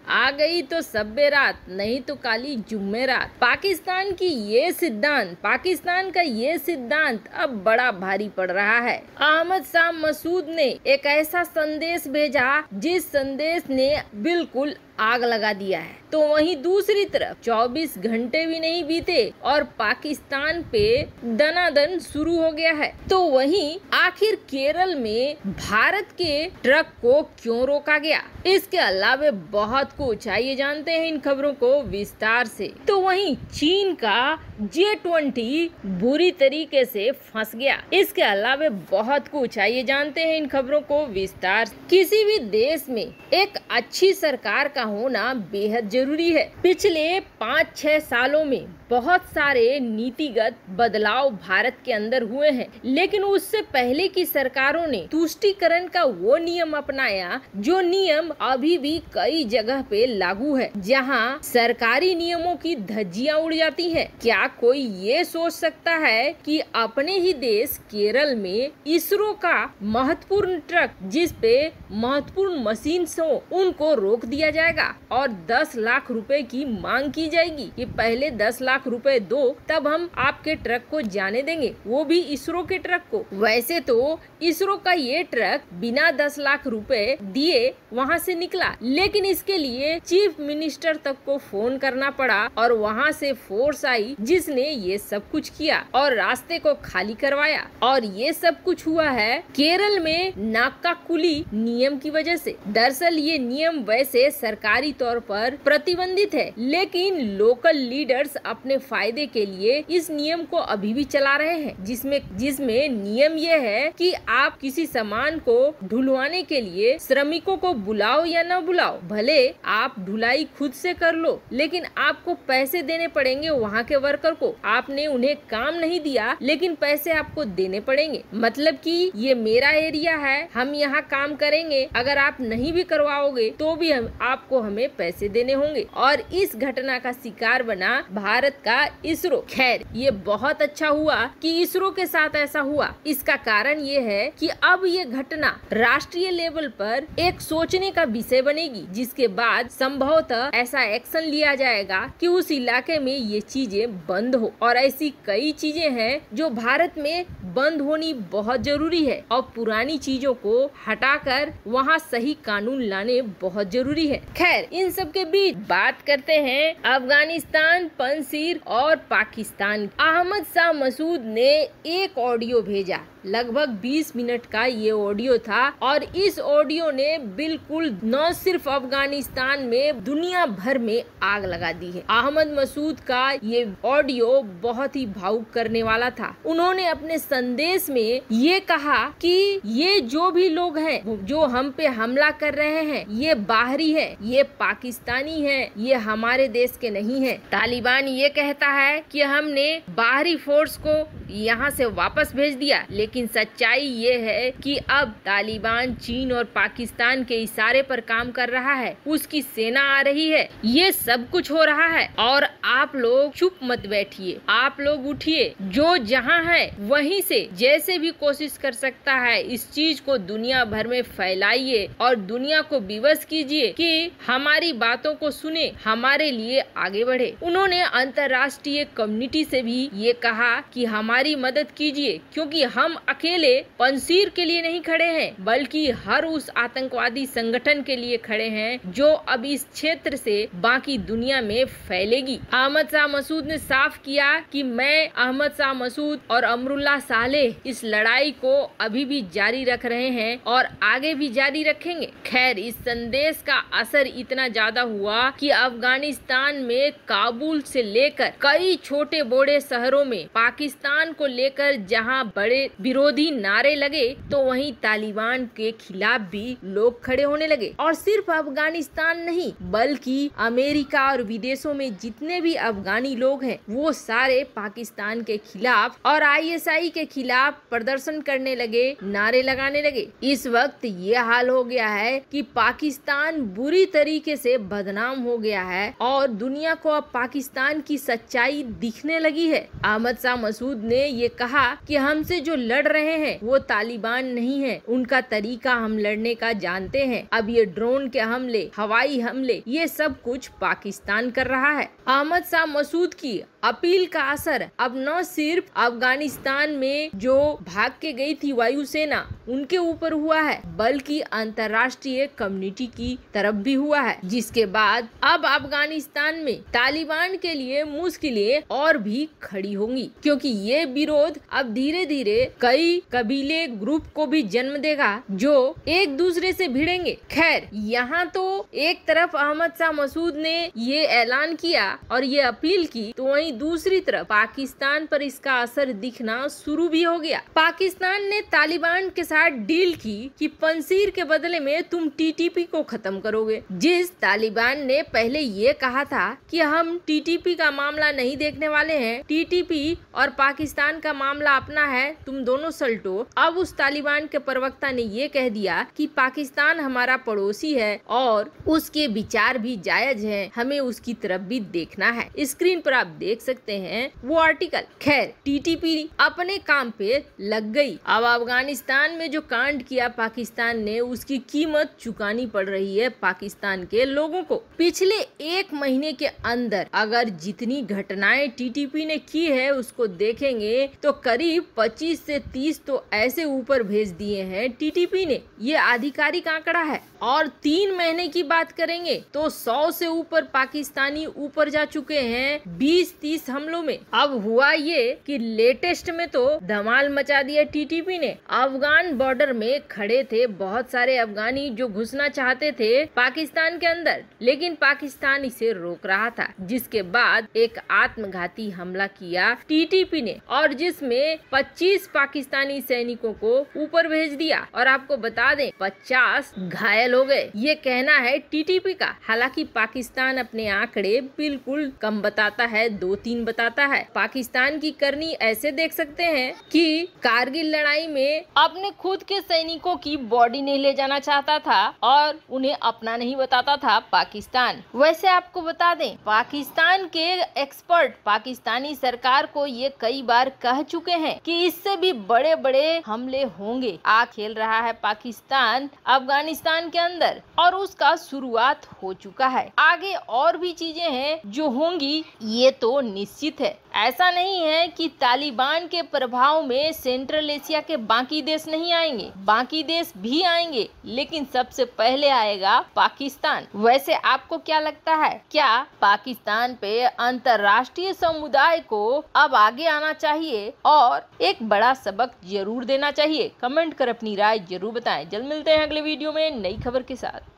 आ गई तो सब्बे रात, नहीं तो काली जुम्मेरात। पाकिस्तान का ये सिद्धांत अब बड़ा भारी पड़ रहा है। अहमद शाह मसूद ने एक ऐसा संदेश भेजा जिस संदेश ने बिल्कुल आग लगा दिया है। तो वहीं दूसरी तरफ 24 घंटे भी नहीं बीते और पाकिस्तान पे दनादन शुरू हो गया है। तो वहीं आखिर केरल में भारत के ट्रक को क्यों रोका गया, इसके अलावा बहुत कुछ, आइए जानते हैं इन खबरों को विस्तार से। तो वहीं चीन का G20 बुरी तरीके से फंस गया, इसके अलावा बहुत कुछ, आइए जानते हैं इन खबरों को विस्तार से। किसी भी देश में एक अच्छी सरकार का होना बेहद जरूरी है। पिछले 5-6 सालों में बहुत सारे नीतिगत बदलाव भारत के अंदर हुए हैं, लेकिन उससे पहले की सरकारों ने तुष्टीकरण का वो नियम अपनाया जो नियम अभी भी कई जगह पे लागू है, जहां सरकारी नियमों की धज्जियां उड़ जाती हैं। क्या कोई ये सोच सकता है कि अपने ही देश केरल में इसरो का महत्वपूर्ण ट्रक जिस पे महत्वपूर्ण मशीन हो उनको रोक दिया जाएगा और 10 लाख रुपए की मांग की जाएगी कि पहले 10 लाख रुपए दो तब हम आपके ट्रक को जाने देंगे, वो भी इसरो के ट्रक को। वैसे तो इसरो का ये ट्रक बिना 10 लाख रुपए दिए वहाँ से निकला, लेकिन इसके लिए चीफ मिनिस्टर तक को फोन करना पड़ा और वहाँ से फोर्स आई जिसने ये सब कुछ किया और रास्ते को खाली करवाया। और ये सब कुछ हुआ है केरल में नाका कुली नियम की वजह से। दरअसल ये नियम वैसे सरकारी तौर पर प्रतिबंधित है, लेकिन लोकल लीडर्स अपने फायदे के लिए इस नियम को अभी भी चला रहे हैं, जिसमें नियम ये है कि आप किसी सामान को ढुलवाने के लिए श्रमिकों को बुलाओ या न बुलाओ, भले आप ढुलाई खुद से कर लो, लेकिन आपको पैसे देने पड़ेंगे वहाँ के वर्कर को। आपने उन्हें काम नहीं दिया लेकिन पैसे आपको देने पड़ेंगे, मतलब कि ये मेरा एरिया है, हम यहाँ काम करेंगे, अगर आप नहीं भी करवाओगे तो भी आपको हमें पैसे देने होंगे। और इस घटना का शिकार बना भारत का इसरो। खैर, ये बहुत अच्छा हुआ कि इसरो के साथ ऐसा हुआ। इसका कारण ये है कि अब ये घटना राष्ट्रीय लेवल पर एक सोचने का विषय बनेगी, जिसके बाद संभवतः ऐसा एक्शन लिया जाएगा कि उस इलाके में ये चीजें बंद हो। और ऐसी कई चीजें हैं जो भारत में बंद होनी बहुत जरूरी है और पुरानी चीजों को हटाकर वहाँ सही कानून लाने बहुत जरूरी है। खैर, इन सब के बीच बात करते हैं अफगानिस्तान, पंजशीर और पाकिस्तान। अहमद शाह मसूद ने एक ऑडियो भेजा, लगभग 20 मिनट का ये ऑडियो था और इस ऑडियो ने बिल्कुल न सिर्फ अफगानिस्तान में दुनिया भर में आग लगा दी है। अहमद मसूद का ये ऑडियो बहुत ही भावुक करने वाला था। उन्होंने अपने संदेश में ये कहा कि ये जो भी लोग हैं जो हम पे हमला कर रहे हैं ये बाहरी है, ये पाकिस्तानी है, ये हमारे देश के नहीं है। तालिबान ये कहता है कि हमने बाहरी फोर्स को यहाँ से वापस भेज दिया, लेकिन सच्चाई ये है कि अब तालिबान चीन और पाकिस्तान के इशारे पर काम कर रहा है, उसकी सेना आ रही है, ये सब कुछ हो रहा है। और आप लोग चुप मत बैठिए, आप लोग उठिए, जो जहाँ है वहीं से जैसे भी कोशिश कर सकता है इस चीज को दुनिया भर में फैलाइए और दुनिया को विवश कीजिए कि हमारी बातों को सुने, हमारे लिए आगे बढ़े। उन्होंने अंतर्राष्ट्रीय कम्युनिटी से भी ये कहा कि हमारी मदद कीजिए, क्योंकि हम अकेले पंजशीर के लिए नहीं खड़े हैं, बल्कि हर उस आतंकवादी संगठन के लिए खड़े हैं जो अब इस क्षेत्र से बाकी दुनिया में फैलेगी। अहमद शाह मसूद ने साफ किया कि मैं अहमद शाह मसूद और अमरुल्लाह सालेह इस लड़ाई को अभी भी जारी रख रहे हैं और आगे भी जारी रखेंगे। खैर, इस संदेश का असर इतना ज्यादा हुआ कि अफगानिस्तान में काबुल से लेकर कई छोटे बड़े शहरों में पाकिस्तान को लेकर जहां बड़े विरोधी नारे लगे, तो वहीं तालिबान के खिलाफ भी लोग खड़े होने लगे। और सिर्फ अफगानिस्तान नहीं, बल्कि अमेरिका और विदेशों में जितने भी अफगानी लोग हैं वो सारे पाकिस्तान के खिलाफ और ISI के खिलाफ प्रदर्शन करने लगे, नारे लगाने लगे। इस वक्त ये हाल हो गया है कि पाकिस्तान बुरी तरीके से बदनाम हो गया है और दुनिया को अब पाकिस्तान की सच्चाई दिखने लगी है। अहमद शाह मसूद ने ये कहा कि हमसे जो लड़ रहे हैं वो तालिबान नहीं है, उनका तरीका हम लड़ने का जानते हैं। अब ये ड्रोन के हमले, हवाई हमले, ये सब कुछ पाकिस्तान कर रहा है। अहमद शाह मसूद की अपील का असर अब न सिर्फ अफगानिस्तान में जो भाग के गई थी वायुसेना उनके ऊपर हुआ है, बल्कि अंतर्राष्ट्रीय कम्युनिटी की तरफ भी हुआ है, जिसके बाद अब अफगानिस्तान में तालिबान के लिए मुश्किलें और भी खड़ी होंगी, क्योंकि ये विरोध अब धीरे धीरे कई कबीले ग्रुप को भी जन्म देगा जो एक दूसरे से भिड़ेंगे। खैर, यहाँ तो एक तरफ अहमद शाह मसूद ने ये ऐलान किया और ये अपील की, तो वहीं दूसरी तरफ पाकिस्तान पर इसका असर दिखना शुरू भी हो गया। पाकिस्तान ने तालिबान के साथ डील की कि पंजशीर के बदले में तुम टीटीपी को खत्म करोगे। जिस तालिबान ने पहले ये कहा था कि हम टीटीपी का मामला नहीं देखने वाले हैं, टीटीपी और पाकिस्तान का मामला अपना है, तुम दोनों सल्टो। अब उस तालिबान के प्रवक्ता ने ये कह दिया कि पाकिस्तान हमारा पड़ोसी है और उसके विचार भी जायज हैं, हमें उसकी तरफ भी देखना है। स्क्रीन पर आप देख सकते हैं वो आर्टिकल। खैर, टीटीपी अपने काम पे लग गई। अब अफगानिस्तान में जो कांड किया पाकिस्तान ने, उसकी कीमत चुकानी पड़ रही है पाकिस्तान के लोगों को। पिछले एक महीने के अंदर अगर जितनी घटनाएं टीटीपी ने की है उसको देखेंगे तो करीब 25 से 30 तो ऐसे ऊपर भेज दिए हैं टीटीपी ने, ये आधिकारिक आंकड़ा है। और 3 महीने की बात करेंगे तो 100 से ऊपर पाकिस्तानी ऊपर जा चुके हैं 20-30 हमलों में। अब हुआ ये कि लेटेस्ट में तो धमाल मचा दिया टीटीपी ने। अफगान बॉर्डर में खड़े थे बहुत सारे अफगानी जो घुसना चाहते थे पाकिस्तान के अंदर, लेकिन पाकिस्तान इसे रोक रहा था, जिसके बाद एक आत्मघाती हमला किया टीटीपी ने और जिसमें 25 पाकिस्तानी सैनिकों को ऊपर भेज दिया और आपको बता दें 50 घायल हो गए। ये कहना है टीटीपी का। हालांकि पाकिस्तान अपने आंकड़े बिल्कुल कम बताता है, 2-3 बताता है। पाकिस्तान की करनी ऐसे देख सकते हैं कि कारगिल लड़ाई में अपने खुद के सैनिकों की बॉडी नहीं ले जाना चाहता था और उन्हें अपना नहीं बताता था पाकिस्तान। वैसे आपको बता दें, पाकिस्तान के एक्सपर्ट पाकिस्तानी सरकार को ये कई बार कह चुके हैं कि इससे भी बड़े बड़े हमले होंगे। आ खेल रहा है पाकिस्तान अफगानिस्तान के अंदर और उसका शुरुआत हो चुका है। आगे और भी चीजें हैं जो होंगी, ये तो निश्चित है। ऐसा नहीं है कि तालिबान के प्रभाव में सेंट्रल एशिया के बाकी देश नहीं आएंगे, बाकी देश भी आएंगे, लेकिन सबसे पहले आएगा पाकिस्तान। वैसे आपको क्या लगता है, क्या पाकिस्तान पे अंतर्राष्ट्रीय समुदाय को अब आगे आना चाहिए और एक बड़ा सबक जरूर देना चाहिए? कमेंट कर अपनी राय जरूर बताएं। जल्द मिलते हैं अगले वीडियो में नई खबर के साथ।